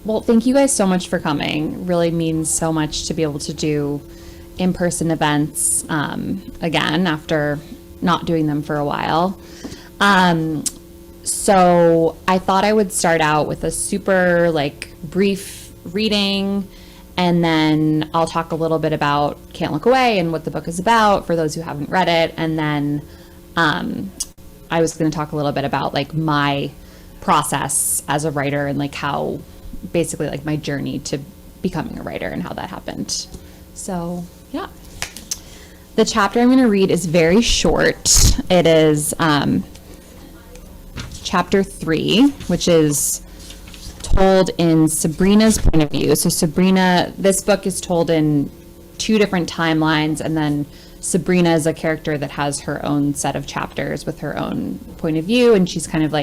Well, thank you guys so much for coming. Really means so much to be able to do in-person events again after not doing them for a while. So I thought I would start out with a super brief reading, and then I'll talk a little bit about Can't Look Away and what the book is about for those who haven't read it. And then I was going to talk a little bit about my process as a writer and how basically my journey to becoming a writer and how that happened. So yeah, the chapter I'm going to read is very short. It is chapter 3, which is told in Sabrina's point of view. So Sabrina, this book is told in 2 different timelines, and then Sabrina is a character that has her own set of chapters with her own point of view, and she's kind of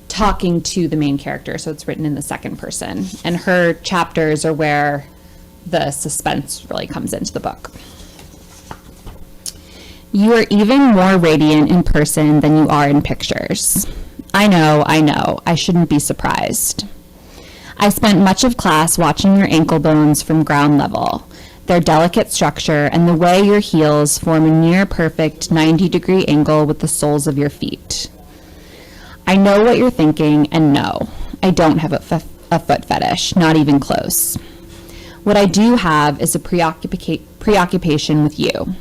talking to the main character, so it's written in the second person. And her chapters are where the suspense really comes into the book. You are even more radiant in person than you are in pictures. I know, I shouldn't be surprised. I spent much of class watching your ankle bones from ground level, their delicate structure, and the way your heels form a near perfect 90-degree angle with the soles of your feet. I know what you're thinking, and no, I don't have a foot fetish, not even close. What I do have is a preoccupation with you.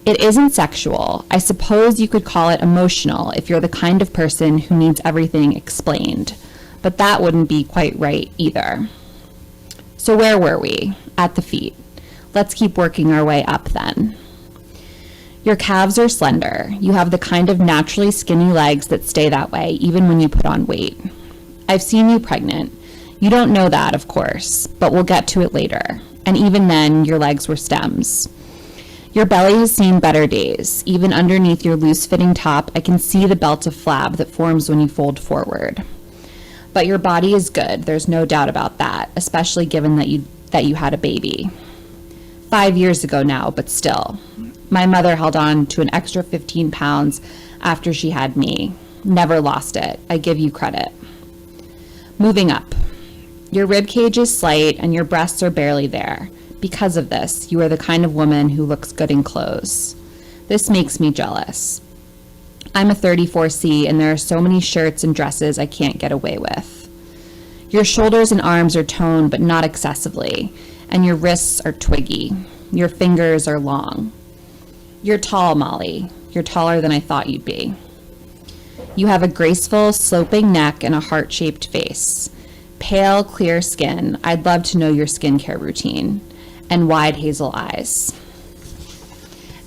It isn't sexual. I suppose you could call it emotional if you're the kind of person who needs everything explained, but that wouldn't be quite right either. So where were we? At the feet. Let's keep working our way up then. Your calves are slender. You have the kind of naturally skinny legs that stay that way even when you put on weight. I've seen you pregnant. You don't know that, of course, but we'll get to it later. And even then, your legs were stems. Your belly has seen better days. Even underneath your loose-fitting top, I can see the belt of flab that forms when you fold forward. But your body is good, there's no doubt about that, especially given that you had a baby. 5 years ago now, but still. My mother held on to an extra 15 pounds after she had me. Never lost it. I give you credit. Moving up. Your rib cage is slight and your breasts are barely there. Because of this, you are the kind of woman who looks good in clothes. This makes me jealous. I'm a 34C and there are so many shirts and dresses I can't get away with. Your shoulders and arms are toned but not excessively, and your wrists are twiggy. Your fingers are long. You're tall, Molly. You're taller than I thought you'd be. You have a graceful, sloping neck and a heart-shaped face. Pale, clear skin. I'd love to know your skincare routine. And wide hazel eyes.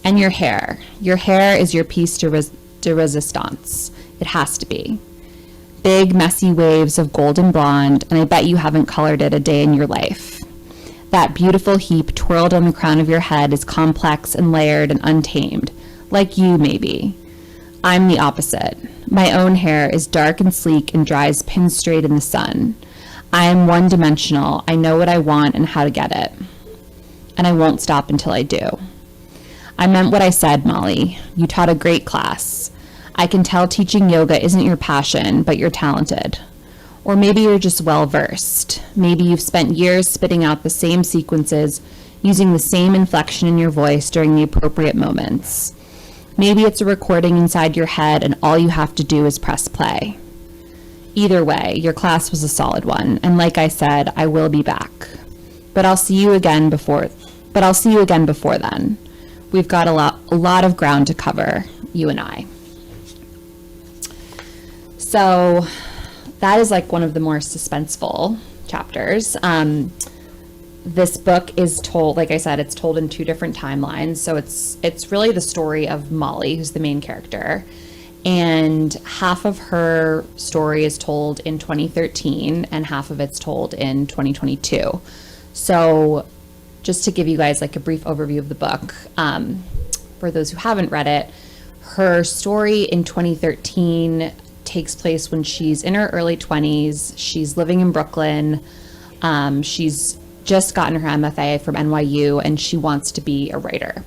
And your hair. Your hair is your piece de resistance. It has to be. Big, messy waves of golden blonde, and I bet you haven't colored it a day in your life. That beautiful heap twirled on the crown of your head is complex and layered and untamed, like you, maybe. I'm the opposite. My own hair is dark and sleek and dries pin straight in the sun. I am one-dimensional. I know what I want and how to get it. And I won't stop until I do. I meant what I said, Molly. You taught a great class. I can tell teaching yoga isn't your passion, but you're talented. Or maybe you're just well-versed. Maybe you've spent years spitting out the same sequences, using the same inflection in your voice during the appropriate moments. Maybe it's a recording inside your head and all you have to do is press play. Either way, your class was a solid one, and like I said, I will be back. But I'll see you again before then. We've got a lot of ground to cover, you and I. So that is one of the more suspenseful chapters. This book is told, like I said, it's told in 2 different timelines. So it's really the story of Molly, who's the main character. And half of her story is told in 2013 and half of it's told in 2022. So just to give you guys a brief overview of the book, for those who haven't read it, her story in 2013 takes place when she's in her early 20s. She's living in Brooklyn. She's just gotten her MFA from NYU and she wants to be a writer.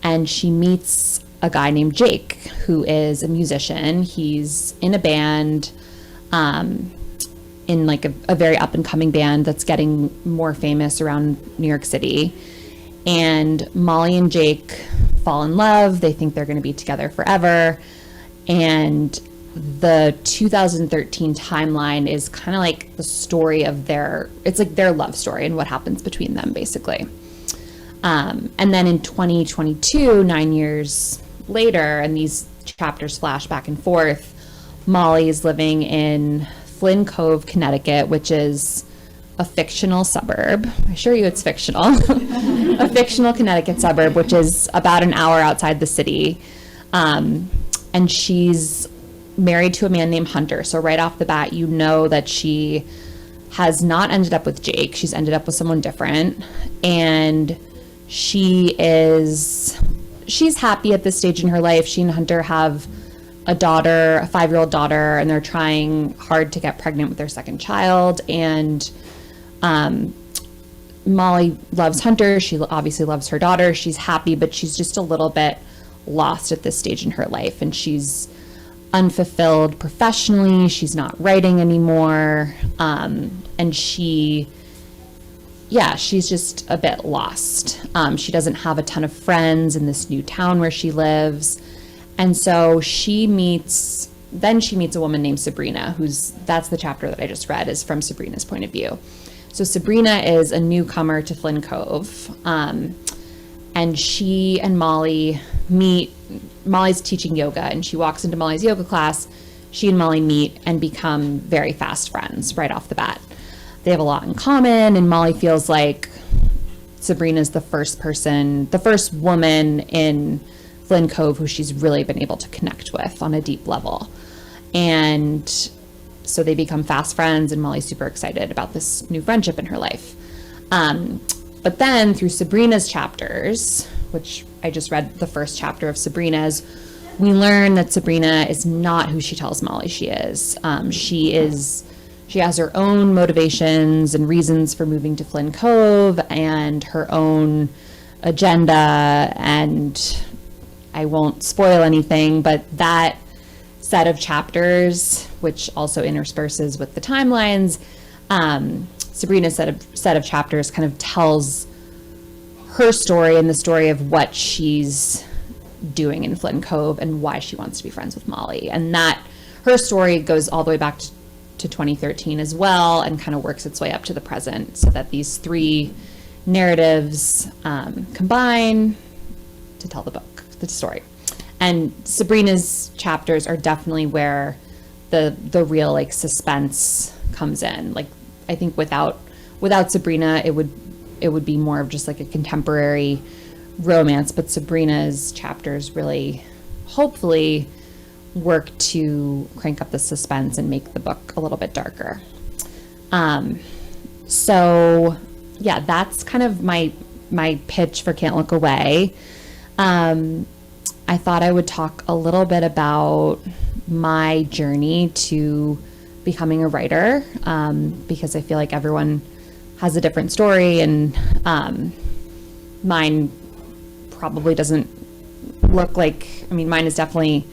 And she meets a guy named Jake, who is a musician. He's in a band in in like a very up and coming band that's getting more famous around New York City. And Molly and Jake fall in love. They think they're going to be together forever. And the 2013 timeline is kind of like the story of it's like their love story and what happens between them, basically. And then in 2022, 9 years later, and these chapters flash back and forth, Molly is living in Flynn Cove, Connecticut, which is a fictional suburb. I assure you it's fictional. A fictional Connecticut suburb, which is about an hour outside the city. And she's married to a man named Hunter. So right off the bat, you know that she has not ended up with Jake. She's ended up with someone different. And she's happy at this stage in her life. She and Hunter have a daughter, a 5-year-old daughter, and they're trying hard to get pregnant with their second child. And Molly loves Hunter. She obviously loves her daughter. She's happy, but she's just a little bit lost at this stage in her life. And she's unfulfilled professionally. She's not writing anymore. And she's just a bit lost. She doesn't have a ton of friends in this new town where she lives. And so she meets a woman named Sabrina, that's the chapter that I just read, is from Sabrina's point of view. So Sabrina is a newcomer to Flynn Cove. And she and Molly meet. Molly's teaching yoga, and she walks into Molly's yoga class. She and Molly meet and become very fast friends right off the bat. They have a lot in common, and Molly feels like Sabrina's the first woman in Flynn Cove who she's really been able to connect with on a deep level. And so they become fast friends, and Molly's super excited about this new friendship in her life. But then through Sabrina's chapters, which I just read the first chapter of Sabrina's, we learn that Sabrina is not who she tells Molly she is. She has her own motivations and reasons for moving to Flynn Cove and her own agenda, and I won't spoil anything, but that set of chapters, which also intersperses with the timelines, Sabrina's set of chapters kind of tells her story and the story of what she's doing in Flynn Cove and why she wants to be friends with Molly. And that her story goes all the way back to 2013 as well, and kind of works its way up to the present, so that these three narratives combine to tell the story. And Sabrina's chapters are definitely where the real like suspense comes in. Like, I think without Sabrina, it would be more of just like a contemporary romance, but Sabrina's chapters really, hopefully, work to crank up the suspense and make the book a little bit darker. So yeah, that's kind of my pitch for Can't Look Away. I thought I would talk a little bit about my journey to becoming a writer, because I feel like everyone has a different story, and mine probably doesn't look like, mine is definitely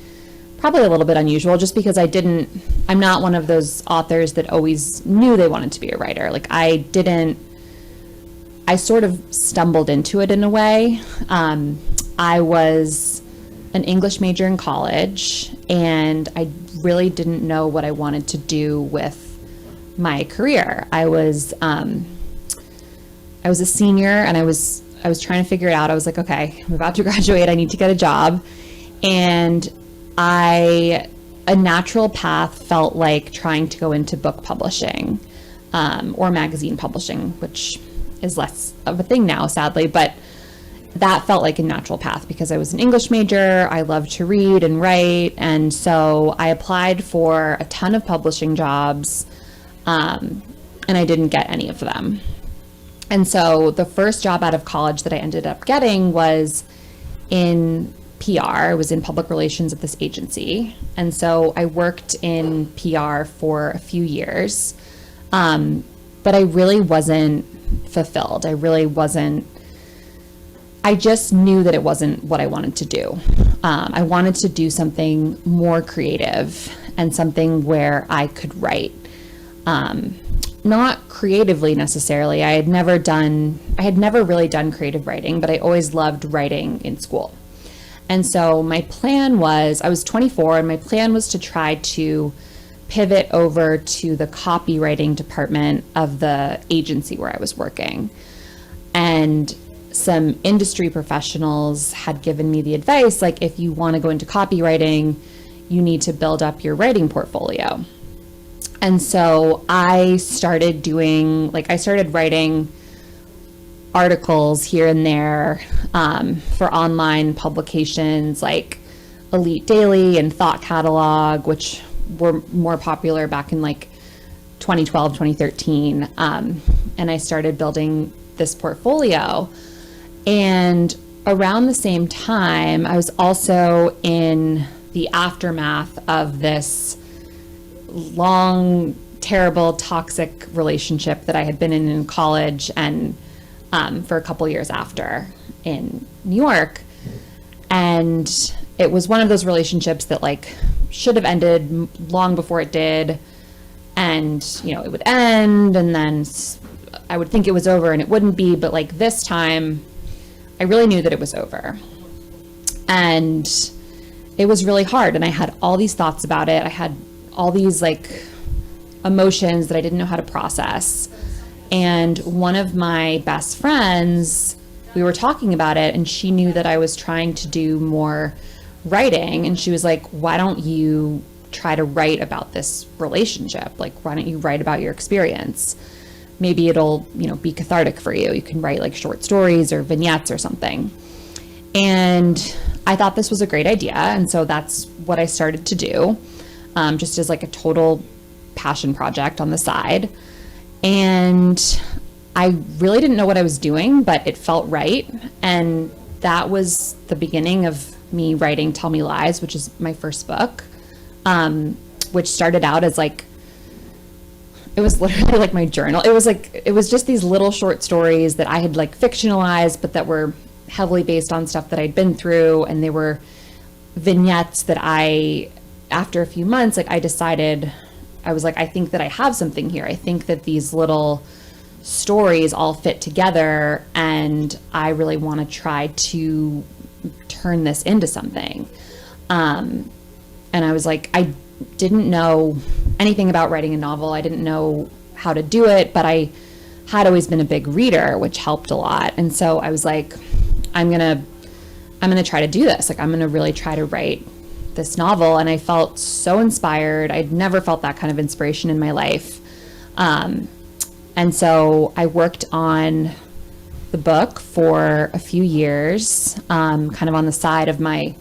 probably a little bit unusual, just because I'm not one of those authors that always knew they wanted to be a writer. Like, I sort of stumbled into it in a way. I was an English major in college, and I really didn't know what I wanted to do with my career. I was a senior, and I was trying to figure it out. I was like, okay, I'm about to graduate. I need to get a job. And a natural path felt like trying to go into book publishing, or magazine publishing, which is less of a thing now, sadly, but that felt like a natural path because I was an English major. I love to read and write. And so I applied for a ton of publishing jobs, and I didn't get any of them. And so the first job out of college that I ended up getting was in PR. I was in public relations at this agency. And so I worked in PR for a few years, but I really wasn't fulfilled. I just knew that it wasn't what I wanted to do. I wanted to do something more creative and something where I could write. Not creatively necessarily. I had never really done creative writing, but I always loved writing in school. And so my plan was, I was 24, and my plan was to try to pivot over to the copywriting department of the agency where I was working. And some industry professionals had given me the advice, like, if you want to go into copywriting, you need to build up your writing portfolio. And so I started writing articles here and there for online publications like Elite Daily and Thought Catalog, which were more popular back in like 2012, 2013. And I started building this portfolio. And around the same time, I was also in the aftermath of this long, terrible, toxic relationship that I had been in college and for a couple years after in New York. And it was one of those relationships that like should have ended long before it did. And, you know, it would end and then I would think it was over and it wouldn't be. But like this time, I really knew that it was over. And it was really hard. And I had all these thoughts about it. I had all these like emotions that I didn't know how to process. And one of my best friends, we were talking about it, and she knew that I was trying to do more writing. And she was like, why don't you try to write about this relationship? Like, why don't you write about your experience? Maybe it'll, you know, be cathartic for you. You can write like short stories or vignettes or something. And I thought this was a great idea. And so that's what I started to do. Just as like a total passion project on the side. And I really didn't know what I was doing, but it felt right. And that was the beginning of me writing Tell Me Lies, which is my first book, which started out as like, it was literally like my journal. It was just these little short stories that I had like fictionalized, but that were heavily based on stuff that I'd been through. And they were vignettes that after a few months, like I decided, I was like, I think that I have something here. I think that these little stories all fit together, and I really want to try to turn this into something. And I was like, I didn't know anything about writing a novel. I didn't know how to do it, but I had always been a big reader, which helped a lot. And so I was like, I'm gonna try to do this. Like, I'm gonna really try to write this novel. And I felt so inspired. I'd never felt that kind of inspiration in my life. And so I worked on the book for a few years, kind of on the side of my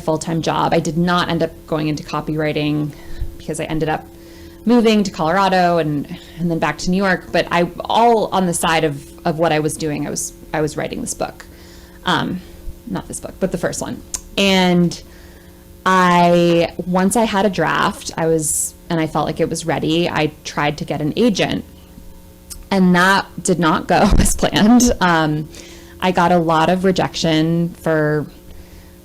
full-time job. I did not end up going into copywriting because I ended up moving to Colorado and then back to New York. But all on the side of what I was doing, I was writing this book. Not this book, but the first one. And once I had a draft, and I felt like it was ready, I tried to get an agent, and that did not go as planned. I got a lot of rejection for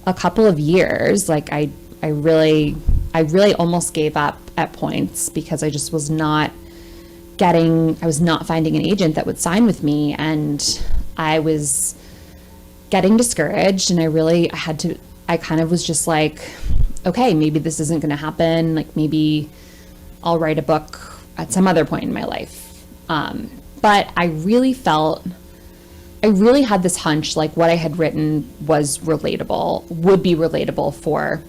a couple of years. Like I really almost gave up at points because I just was not finding an agent that would sign with me, and I was getting discouraged, and I kind of was just like, okay, maybe this isn't going to happen. Like, maybe I'll write a book at some other point in my life. But I really had this hunch, like what I had written would be relatable for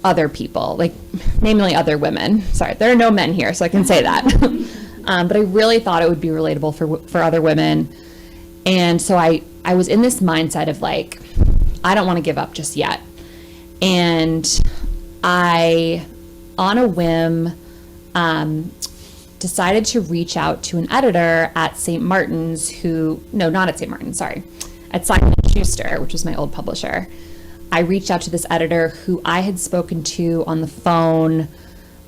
other people, like namely other women. Sorry, there are no men here, so I can say that. But I really thought it would be relatable for other women. And so I was in this mindset of like, I don't want to give up just yet. And I, on a whim, decided to reach out to an editor at St. Martin's at Simon & Schuster, which was my old publisher. I reached out to this editor who I had spoken to on the phone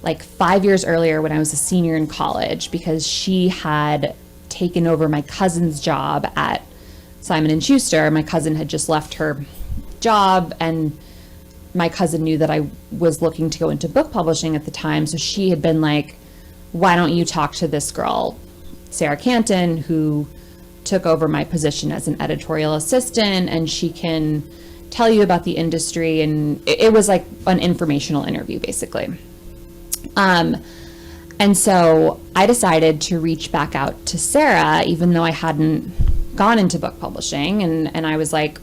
like 5 years earlier when I was a senior in college, because she had taken over my cousin's job at Simon & Schuster. My cousin had just left her job, and my cousin knew that I was looking to go into book publishing at the time. So she had been like, why don't you talk to this girl, Sarah Canton, who took over my position as an editorial assistant, and she can tell you about the industry. And it was like an informational interview, basically. And so I decided to reach back out to Sarah, even though I hadn't gone into book publishing. And I was like,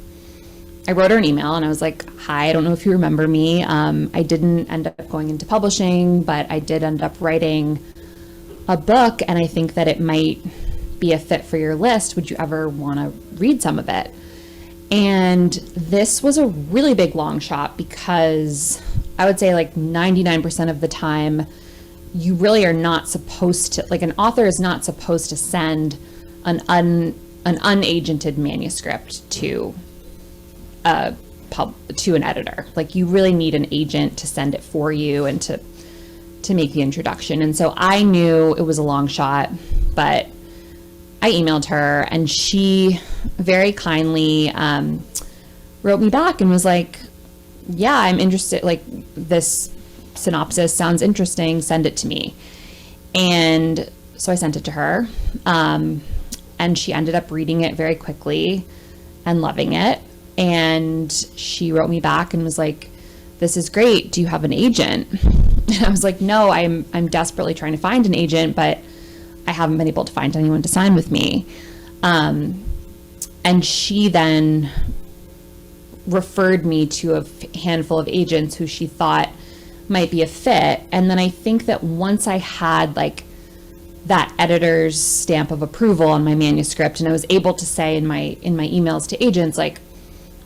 I wrote her an email and I was like, hi, I don't know if you remember me. I didn't end up going into publishing, but I did end up writing a book, and I think that it might be a fit for your list. Would you ever want to read some of it? And this was a really big long shot, because I would say like 99% of the time, you really are not supposed to, like, an author is not supposed to send an unagented manuscript to an editor. Like, you really need an agent to send it for you and to make the introduction. And so I knew it was a long shot, but I emailed her, and she very kindly wrote me back and was like, yeah, I'm interested. Like, this synopsis sounds interesting. Send it to me. And so I sent it to her. And she ended up reading it very quickly and loving it. And she wrote me back and was like, this is great. Do you have an agent? And I was like, no, I'm desperately trying to find an agent, but I haven't been able to find anyone to sign with me. And she then referred me to a handful of agents who she thought might be a fit. And then I think that once I had like that editor's stamp of approval on my manuscript, and I was able to say in my emails to agents, like,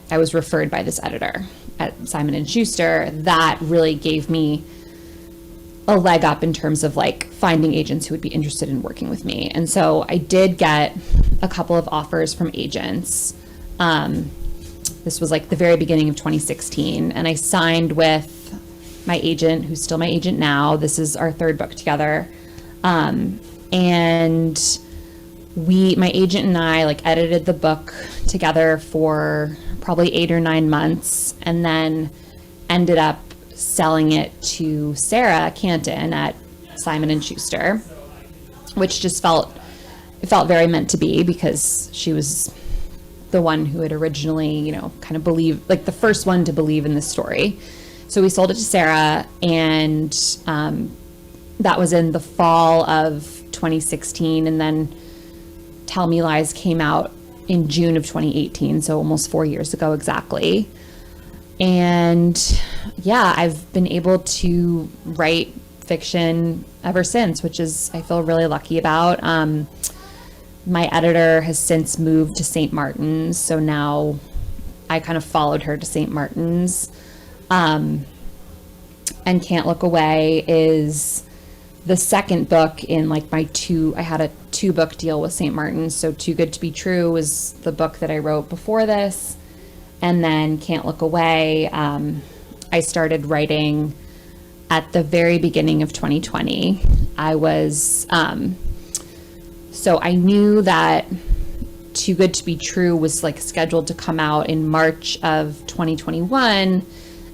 I was referred by this editor at Simon & Schuster, that really gave me a leg up in terms of like finding agents who would be interested in working with me. And so I did get a couple of offers from agents. This was like the very beginning of 2016, and I signed with my agent, who's still my agent now. This is our third book together. And my agent and I like edited the book together for probably 8 or 9 months, and then ended up selling it to Sarah Canton at Simon & Schuster, which just felt very meant to be, because she was the one who had originally, kind of believed, like the first one to believe in this story. So we sold it to Sarah, and that was in the fall of 2016. And then Tell Me Lies came out in June of 2018, so almost 4 years ago exactly. And yeah, I've been able to write fiction ever since, which is, I feel really lucky about. My editor has since moved to St. Martin's, so now I kind of followed her to St. Martin's. And Can't Look Away is the second book in like I had a 2-book deal with St. Martin's. So Too Good to Be True was the book that I wrote before this. And then Can't Look Away, I started writing at the very beginning of 2020. So I knew that Too Good to Be True was like scheduled to come out in March of 2021.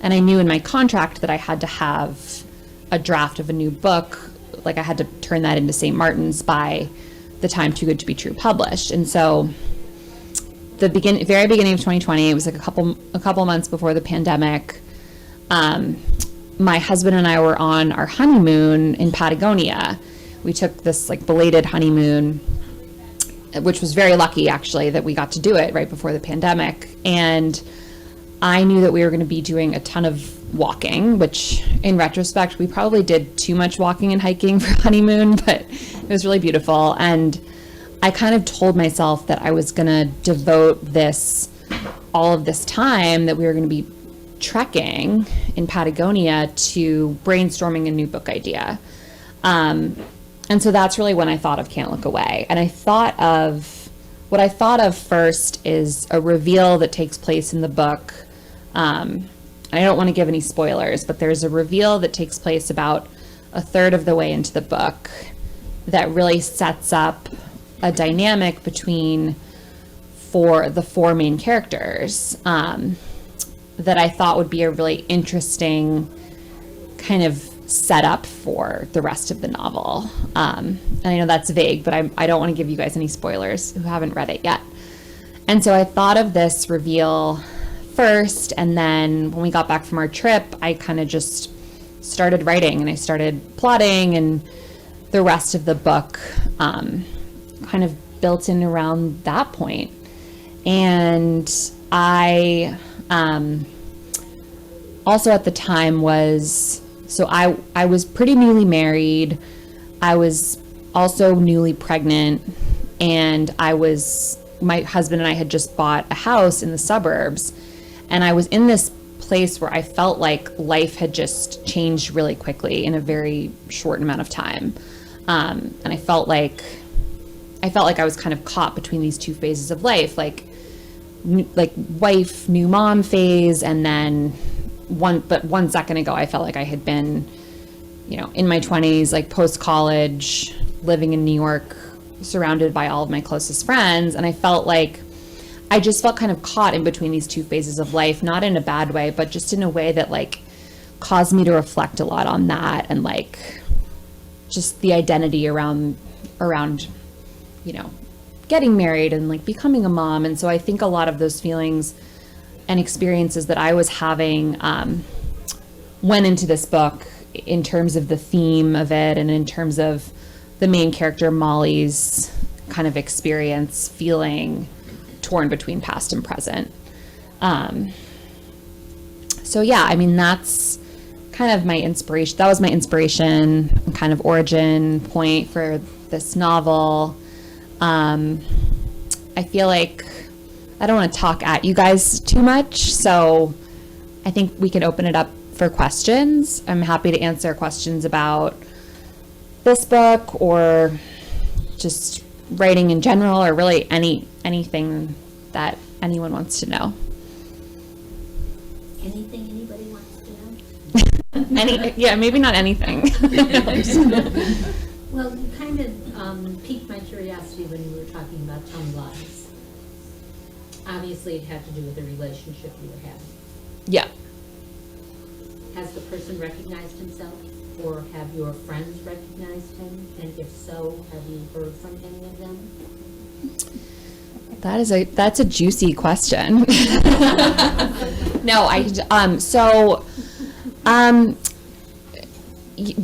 And I knew in my contract that I had to have a draft of a new book. Like, I had to turn that into St. Martin's by the time Too Good to Be True published. And so the very beginning of 2020, it was like a couple months before the pandemic. My husband and I were on our honeymoon in Patagonia. We took this like belated honeymoon, which was very lucky actually that we got to do it right before the pandemic. And I knew that we were going to be doing a ton of walking, which in retrospect, we probably did too much walking and hiking for honeymoon, but it was really beautiful. And I kind of told myself that I was going to devote all of this time that we were going to be trekking in Patagonia to brainstorming a new book idea. And so that's really when I thought of Can't Look Away. And what I thought of first is a reveal that takes place in the book. I don't want to give any spoilers, but there's a reveal that takes place about a third of the way into the book that really sets up a dynamic between the four main characters that I thought would be a really interesting kind of set up for the rest of the novel. And I know that's vague, but I don't want to give you guys any spoilers who haven't read it yet. And so I thought of this reveal first, and then when we got back from our trip, I kind of just started writing, and I started plotting, and the rest of the book kind of built in around that point. And I also at the time was, so I was pretty newly married. I was also newly pregnant, and my husband and I had just bought a house in the suburbs, and I was in this place where I felt like life had just changed really quickly in a very short amount of time. And I felt like I was kind of caught between these two phases of life, like wife, new mom phase, and then one second ago, I felt like I had been, in my 20s, like post-college, living in New York, surrounded by all of my closest friends. And I just felt kind of caught in between these two phases of life, not in a bad way, but just in a way that like caused me to reflect a lot on that, and like just the identity around getting married and like becoming a mom. And so I think a lot of those feelings and experiences that I was having went into this book in terms of the theme of it, and in terms of the main character Molly's kind of experience feeling torn between past and present. So yeah, I mean, that's kind of my inspiration. That was my inspiration and kind of origin point for this novel. I feel like I don't want to talk at you guys too much, so I think we can open it up for questions. I'm happy to answer questions about this book, or just writing in general, or really anything that anyone wants to know. Anything anybody wants to know? Yeah, maybe not anything. Well, you kind of piqued my curiosity when you were talking about tongue lies. Obviously, it had to do with the relationship you were having. Yeah. Has the person recognized himself, or have your friends recognized him? And if so, have you heard from any of them? That's a juicy question. No,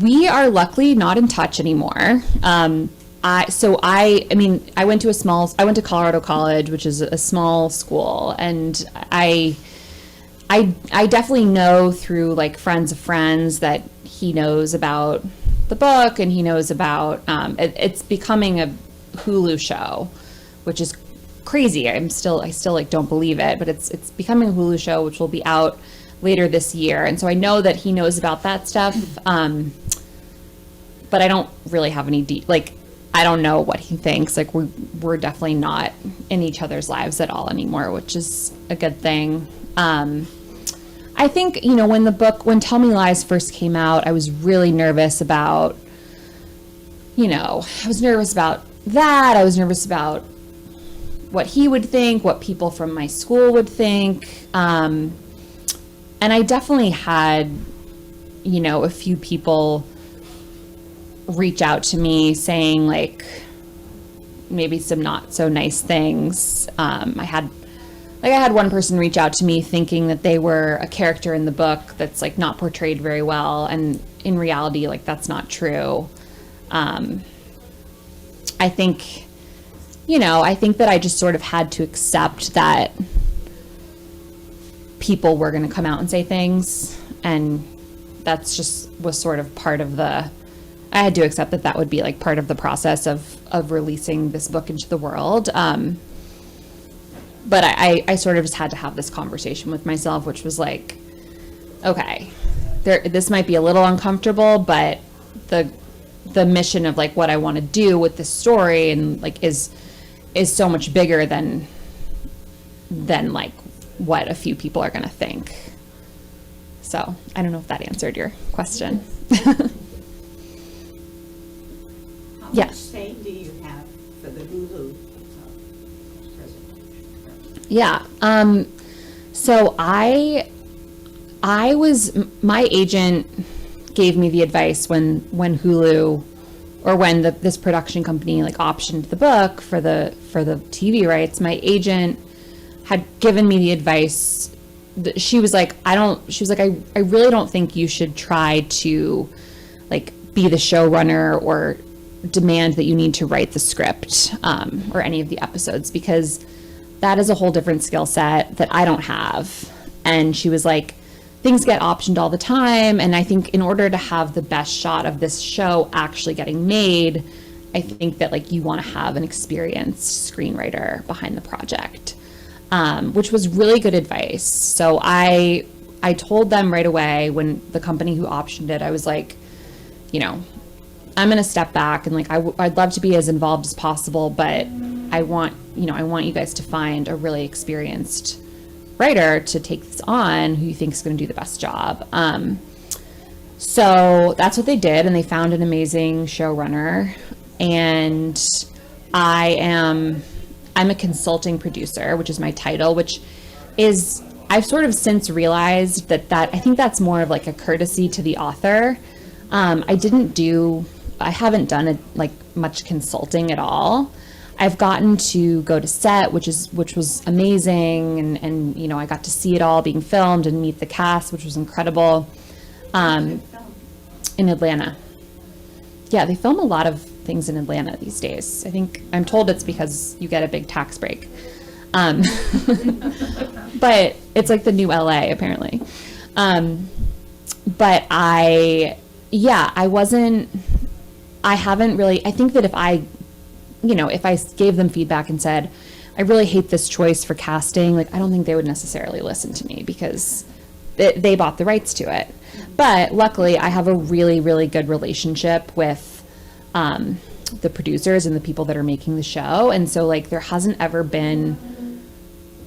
we are luckily not in touch anymore. I went to Colorado College, which is a small school, and I definitely know through like friends of friends that he knows about the book, and he knows about it's becoming a Hulu show, which is crazy. I still like don't believe it, but it's becoming a Hulu show, which will be out later this year. And so I know that he knows about that stuff, but I don't really have any I don't know what he thinks. Like we're definitely not in each other's lives at all anymore, which is a good thing. I think, when Tell Me Lies first came out, I was really nervous about, I was nervous about that. I was nervous about what he would think, what people from my school would think. And I definitely had, a few people reach out to me saying like maybe some not so nice things. I had one person reach out to me thinking that they were a character in the book that's like not portrayed very well, and in reality, like that's not true. I think that I just sort of had to accept that people were going to come out and say things, and that's just was sort of part of I had to accept that would be like part of the process of releasing this book into the world. But I sort of just had to have this conversation with myself, which was like, okay, this might be a little uncomfortable, but the mission of like what I want to do with this story and like is so much bigger than like what a few people are going to think. So I don't know if that answered your question. How much say do you have for the Hulu presentation? Yeah. So my agent gave me the advice when Hulu, or when this production company like optioned the book for the TV rights. My agent had given me the advice. She was like, I really don't think you should try to like be the showrunner or demand that you need to write the script or any of the episodes, because that is a whole different skill set that I don't have. And she was like, things get optioned all the time, and I think in order to have the best shot of this show actually getting made, I think that like you want to have an experienced screenwriter behind the project, which was really good advice. So I told them right away, when the company who optioned it, I was like, you know, I'm going to step back, and like I'd love to be as involved as possible, but I want you guys to find a really experienced writer to take this on who you think is going to do the best job. So that's what they did, and they found an amazing showrunner. And I'm a consulting producer, which is my title, which is, I've sort of since realized that I think that's more of like a courtesy to the author. I haven't done like much consulting at all. I've gotten to go to set, which was amazing, and you know, I got to see it all being filmed and meet the cast, which was incredible. In Atlanta. Yeah, they film a lot of things in Atlanta these days. I'm told it's because you get a big tax break. But it's like the new LA apparently. But I haven't really, I think that if I gave them feedback and said, I really hate this choice for casting, like, I don't think they would necessarily listen to me, because they bought the rights to it. But luckily, I have a really, really good relationship with the producers and the people that are making the show. And so, like, there hasn't ever been,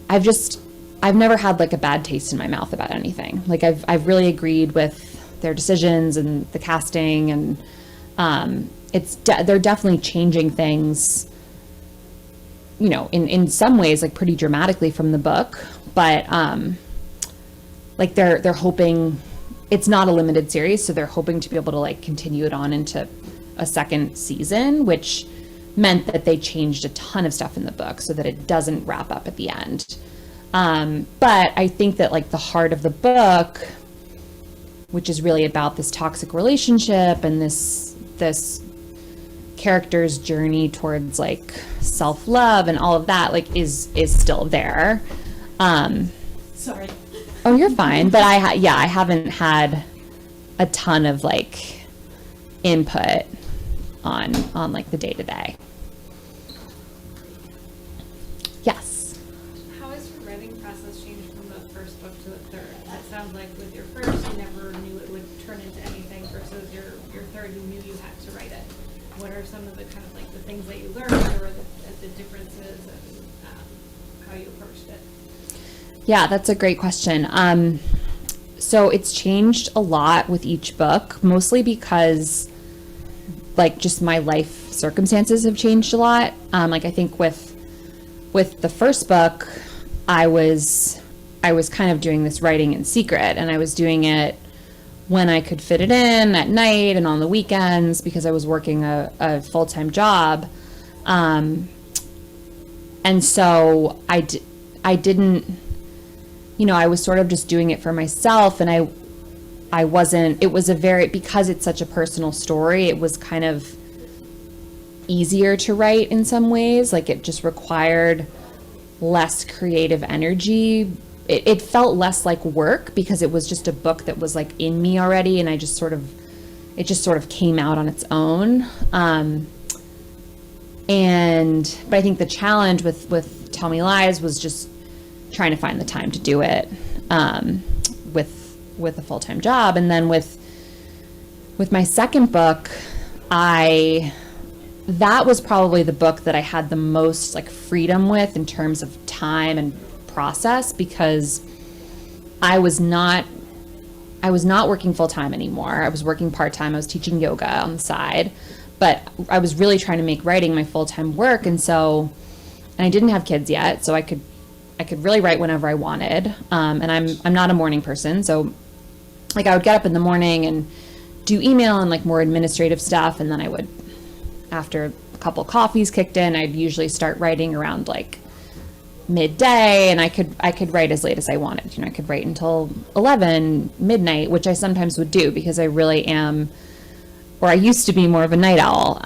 I've never had, like, a bad taste in my mouth about anything. Like, I've really agreed with their decisions and the casting, and they're definitely changing things, you know, in some ways, like pretty dramatically from the book, but like they're hoping, it's not a limited series, so they're hoping to be able to like continue it on into a second season, which meant that they changed a ton of stuff in the book so that it doesn't wrap up at the end. But I think that like the heart of the book, which is really about this toxic relationship and this character's journey towards like self-love and all of that, like is still there. Sorry. Oh, you're fine. But I haven't had a ton of like input on like the day-to-day. Yes. How has your writing process changed from the first book to the third? It sounds like with your first, you never knew it would turn into anything, versus your third, you knew you had to write it. What are some of the kind of like the things that you learned, or the differences, and how you approached it? Yeah, that's a great question. So it's changed a lot with each book, mostly because like just my life circumstances have changed a lot. Like I think with the first book, I was kind of doing this writing in secret, and I was doing it when I could fit it in at night and on the weekends, because I was working a full-time job. And so I didn't, you know, I was sort of just doing it for myself, and I wasn't, it was because it's such a personal story, it was kind of easier to write in some ways. Like it just required less creative energy. It felt less like work, because it was just a book that was like in me already, and it just sort of came out on its own. But I think the challenge with Tell Me Lies was just trying to find the time to do it with a full-time job. And then with my second book, that was probably the book that I had the most like freedom with in terms of time and process, because I was not working full-time anymore. I was working part-time. I was teaching yoga on the side, but I was really trying to make writing my full-time work. And I didn't have kids yet, so I could really write whenever I wanted. And I'm not a morning person, so like I would get up in the morning and do email and like more administrative stuff. And then I would, after a couple coffees kicked in, I'd usually start writing around like midday, and I could write as late as I wanted. You know, I could write until 11, midnight, which I sometimes would do because I really am, or I used to be more of a night owl.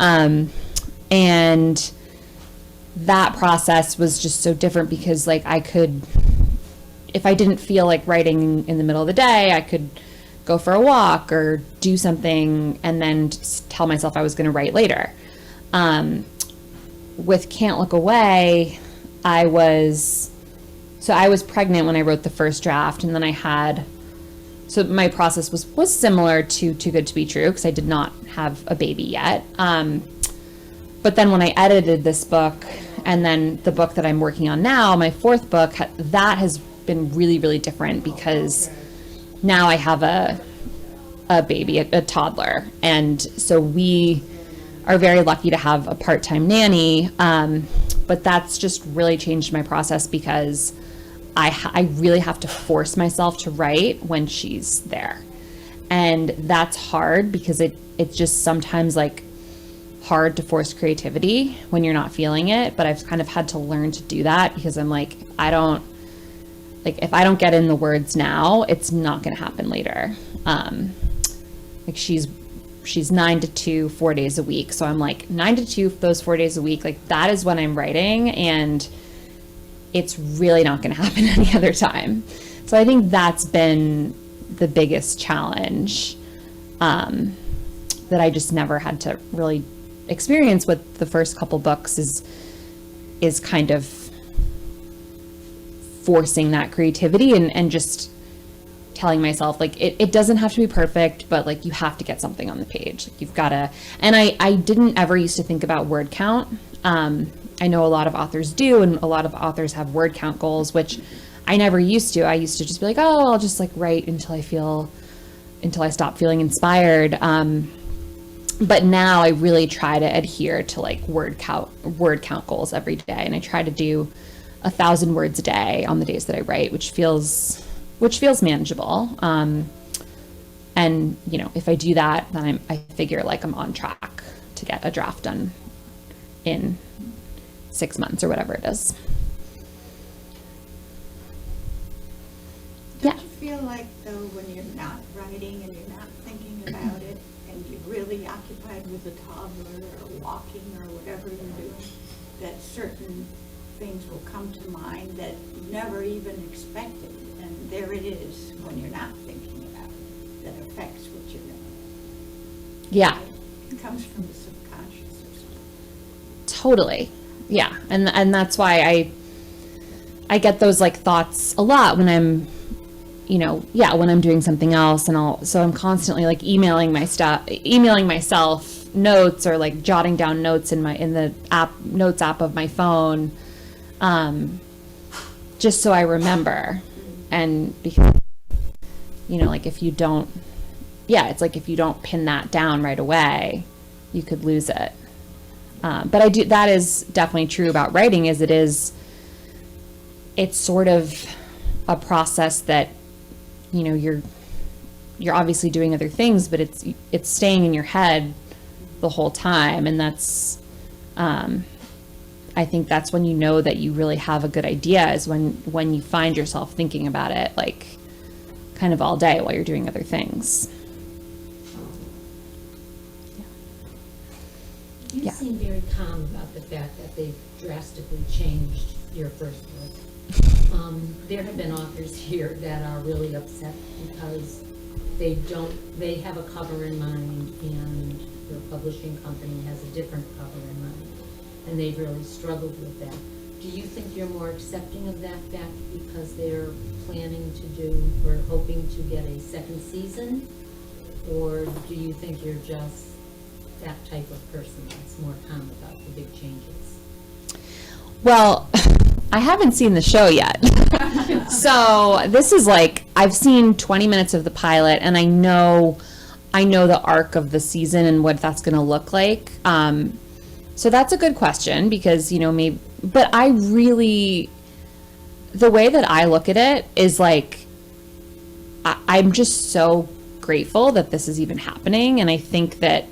And that process was just so different because like I could, if I didn't feel like writing in the middle of the day, I could go for a walk or do something and then tell myself I was going to write later. With Can't Look Away, I was pregnant when I wrote the first draft, and then so my process was similar to Too Good to Be True because I did not have a baby yet. But then when I edited this book, and then the book that I'm working on now, my fourth book, that has been really, really different because now I have a baby, a toddler. And so we are very lucky to have a part-time nanny. But that's just really changed my process because I really have to force myself to write when she's there. And that's hard because it's just sometimes like hard to force creativity when you're not feeling it. But I've kind of had to learn to do that because I'm like, if I don't get in the words now, it's not going to happen later. Like she's 9 to 2, 4 days a week. So I'm like 9 to 2, those 4 days a week, like that is when I'm writing, and it's really not going to happen any other time. So I think that's been the biggest challenge that I just never had to really experience with the first couple books is kind of forcing that creativity and just telling myself like it doesn't have to be perfect, but like you have to get something on the page. Like you've got to, and I didn't ever used to think about word count. I know a lot of authors do, and a lot of authors have word count goals, which I never used to. I used to just be like, oh, I'll just like write until I stop feeling inspired. But now I really try to adhere to like word count goals every day, and I try to do 1,000 words a day on the days that I write, which feels manageable. And you know, if I do that, then I figure like I'm on track to get a draft done in 6 months or whatever it is. Don't you feel like though when you're not writing and you're not thinking about it and you're really occupied with a toddler or walking or whatever you're doing, that certain things will come to mind that you never even expected, and there it is when you're not thinking about it that affects what you're doing. Yeah. It comes from the subconscious or something. Totally. Yeah. And that's why I get those like thoughts a lot when I'm, you know, when I'm doing something else, and so I'm constantly like emailing myself notes or like jotting down notes in the notes app of my phone, just so I remember. And because, you know, like if you don't pin that down right away, you could lose it. But that is definitely true about writing, it's sort of a process that, you know, you're obviously doing other things, but it's staying in your head the whole time. And that's, I think that's when you know that you really have a good idea, is when you find yourself thinking about it, like kind of all day while you're doing other things. You seem very calm about the fact that they've drastically changed your first book. There have been authors here that are really upset because they have a cover in mind and their publishing company has a different cover in mind, and they've really struggled with that. Do you think you're more accepting of that fact because they're planning to do or hoping to get a second season, or do you think you're just that type of person that's more calm about the big changes? Well, I haven't seen the show yet. So this is like, I've seen 20 minutes of the pilot, and I know the arc of the season and what that's going to look like. So that's a good question because, you know, but I really, the way that I look at it is like, I'm just so grateful that this is even happening. And I think that,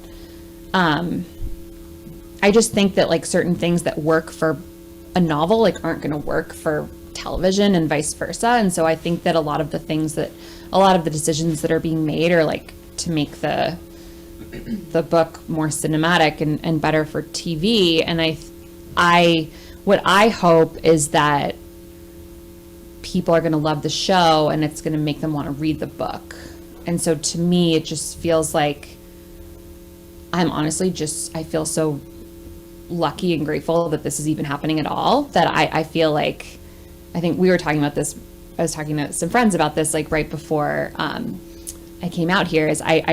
I just think that like certain things that work for a novel like aren't going to work for television and vice versa. And so I think that a lot of the decisions that are being made are like to make the book more cinematic and better for TV. And what I hope is that people are going to love the show and it's going to make them want to read the book. And so to me, it just feels like I feel so lucky and grateful that this is even happening at all, that I feel like, I think we were talking about this, I was talking to some friends about this like right before I came out here, is I'm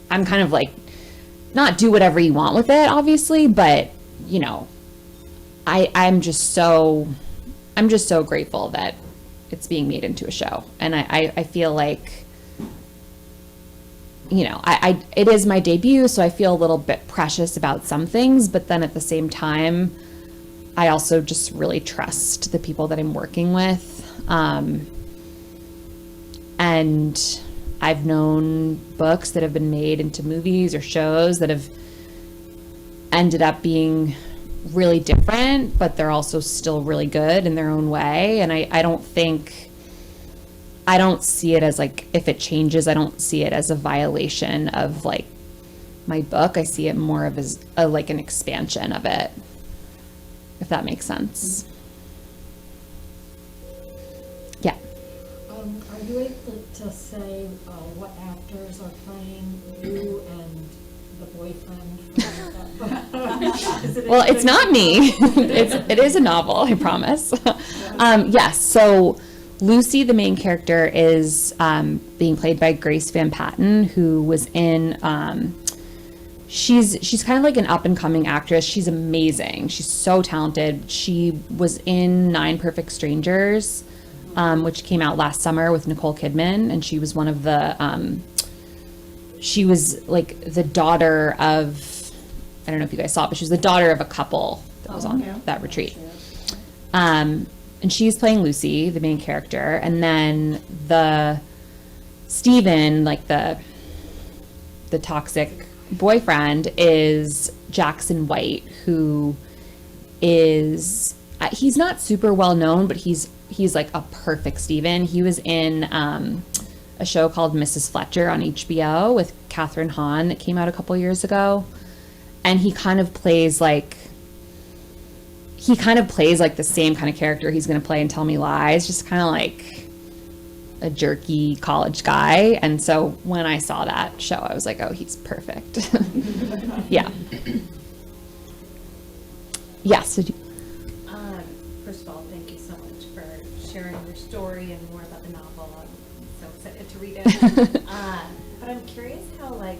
kind of like, not do whatever you want with it, obviously, but you know, I'm just so grateful that it's being made into a show. And I feel like, you know, it is my debut, so I feel a little bit precious about some things, but then at the same time, I also just really trust the people that I'm working with. And I've known books that have been made into movies or shows that have ended up being really different, but they're also still really good in their own way. And I don't see it as like, if it changes, I don't see it as a violation of like my book. I see it more of as like an expansion of it, if that makes sense. Yeah. Are you able to say what actors are playing you and the boyfriend from that book? Well, it's not me. It is a novel, I promise. Yes. So Lucy, the main character, is being played by Grace Van Patten, who was in. She's kind of like an up and coming actress. She's amazing. She's so talented. She was in 9 Perfect Strangers, which came out last summer with Nicole Kidman, and she was one of the. She was like the daughter of. I don't know if you guys saw it, but she was the daughter of a couple that was on that retreat. And she's playing Lucy, the main character, and then the Steven, like the toxic boyfriend, is Jackson White, who is he's not super well known, but he's like a perfect Steven. He was in a show called Mrs. Fletcher on HBO with Catherine Hahn that came out a couple years ago, and he kind of plays like the same kind of character he's going to play in Tell Me Lies, just kind of like a jerky college guy. And so when I saw that show, I was like, oh, he's perfect. Yeah. Yes. First of all, thank you so much for sharing your story and more about the novel. I'm so excited to read it. But I'm curious how like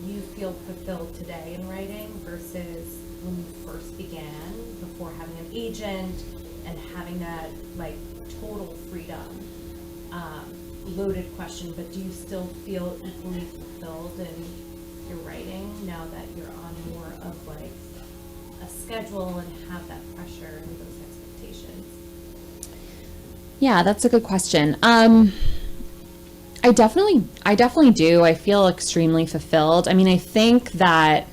you feel fulfilled today in writing versus when you first began, before having an agent and having that like total freedom. Loaded question, but do you still feel equally fulfilled in your writing now that you're on more of like a schedule and have that pressure and those expectations? Yeah, that's a good question. I definitely do. I feel extremely fulfilled. I mean, I think that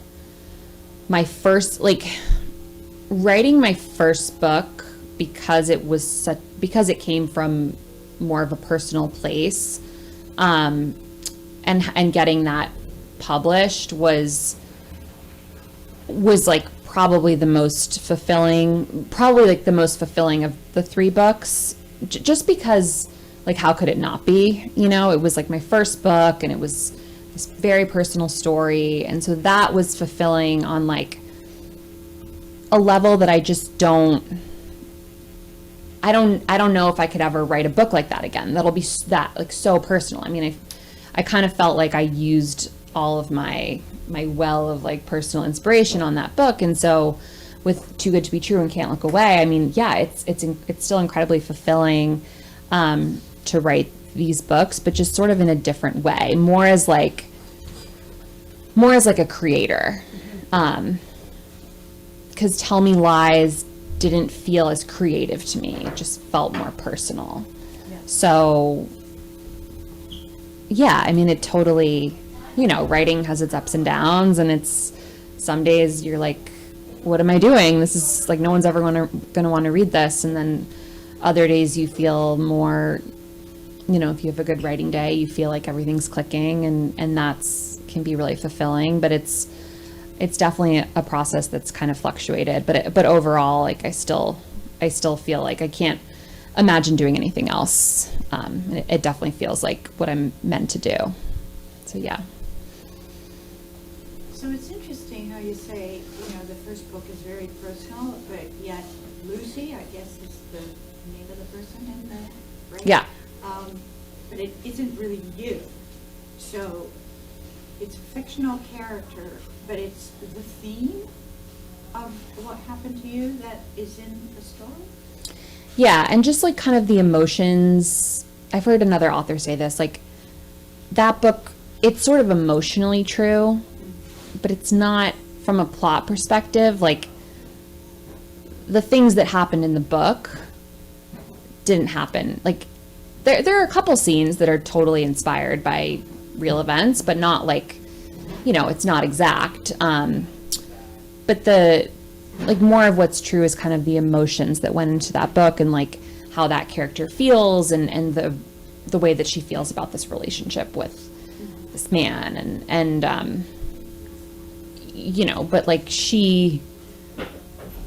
writing my first book, because it came from more of a personal place, and getting that published was like probably the most fulfilling of the 3 books, just because like how could it not be, you know? It was like my first book and it was this very personal story, and so that was fulfilling on like a level that I just don't know if I could ever write a book like that again. That'll be that like so personal. I mean, I kind of felt like I used all of my well of like personal inspiration on that book. And so with Too Good to Be True and Can't Look Away, I mean, yeah, it's still incredibly fulfilling to write these books, but just sort of in a different way, more as like a creator. Because Tell Me Lies didn't feel as creative to me. It just felt more personal. Yeah. So yeah, I mean, it totally, writing has its ups and downs, and it's, some days you're like, what am I doing? This is like, no one's ever going to want to read this. And then other days you feel more, if you have a good writing day, you feel like everything's clicking, and that's can be really fulfilling. But it's definitely a process that's kind of fluctuated. But overall, like I still feel like I can't imagine doing anything else. It definitely feels like what I'm meant to do. So yeah. So it's interesting how you say, the first book is very personal, but yet Lucy, I guess is the name of the person in the, right? Yeah. But it isn't really you. So it's a fictional character, but it's the theme of what happened to you that is in the story? Yeah, and just like kind of the emotions. I've heard another author say this, like that book, it's sort of emotionally true, but it's not from a plot perspective. Like the things that happened in the book didn't happen. Like there are a couple scenes that are totally inspired by real events, but not like, it's not exact. But the, like more of what's true is kind of the emotions that went into that book, and like how that character feels, and the way that she feels about this relationship with this man, and but like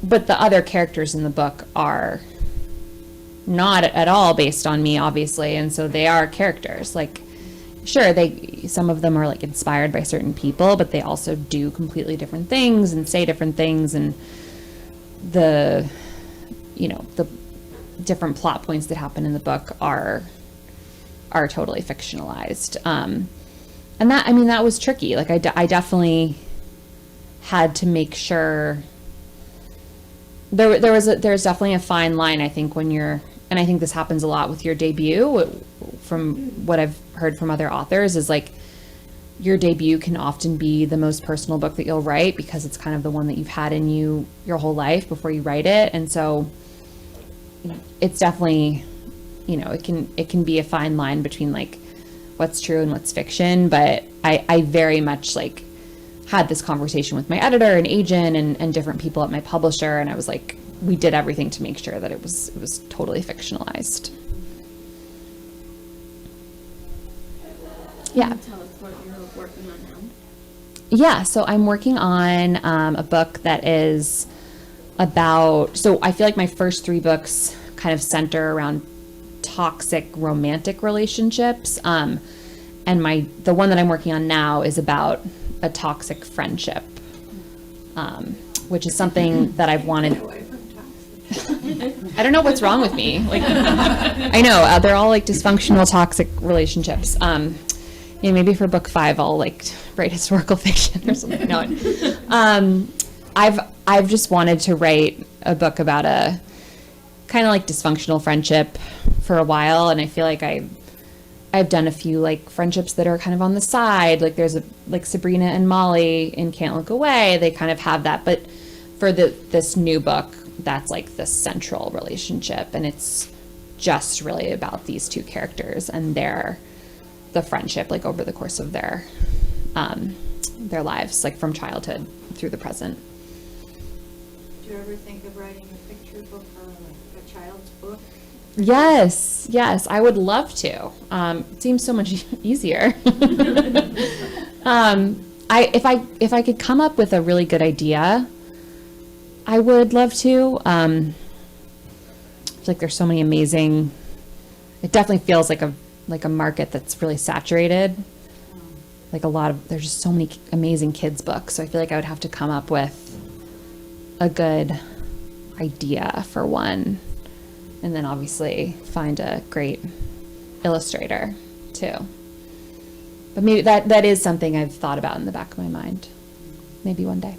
but the other characters in the book are not at all based on me, obviously, and so they are characters. Like, sure, some of them are like inspired by certain people, but they also do completely different things and say different things, and the different plot points that happen in the book are totally fictionalized. And that was tricky. Like I definitely had to make sure there's definitely a fine line, I think, when you're, and I think this happens a lot with your debut, from what I've heard from other authors, is like your debut can often be the most personal book that you'll write, because it's kind of the one that you've had in you your whole life before you write it. And so it's definitely, it can be a fine line between like what's true and what's fiction. But I very much like had this conversation with my editor and agent and different people at my publisher, and I was like, we did everything to make sure that it was totally fictionalized. Yeah. Can you tell us what you're working on now? Yeah, so I'm working on a book that is about, so I feel like my first 3 books kind of center around toxic romantic relationships. And the one that I'm working on now is about a toxic friendship, which is something that I've wanted. I don't know what's wrong with me. Like, I know they're all like dysfunctional, toxic relationships. Maybe for book 5, I'll like write historical fiction or something. No, I've just wanted to write a book about a kind of like dysfunctional friendship for a while, and I feel like I've done a few like friendships that are kind of on the side. Like there's like Sabrina and Molly in Can't Look Away. They kind of have that, but for this new book, that's like the central relationship, and it's just really about these 2 characters and the friendship, like over the course of their lives, like from childhood through the present. Do you ever think of writing a picture book or a child's book? Yes, I would love to. It seems so much easier. If I could come up with a really good idea, I would love to. I feel like there's so many amazing. It definitely feels like a market that's really saturated. Like there's just so many amazing kids books. So I feel like I would have to come up with a good idea for one, and then obviously find a great illustrator too. But maybe that is something I've thought about in the back of my mind. Maybe one day.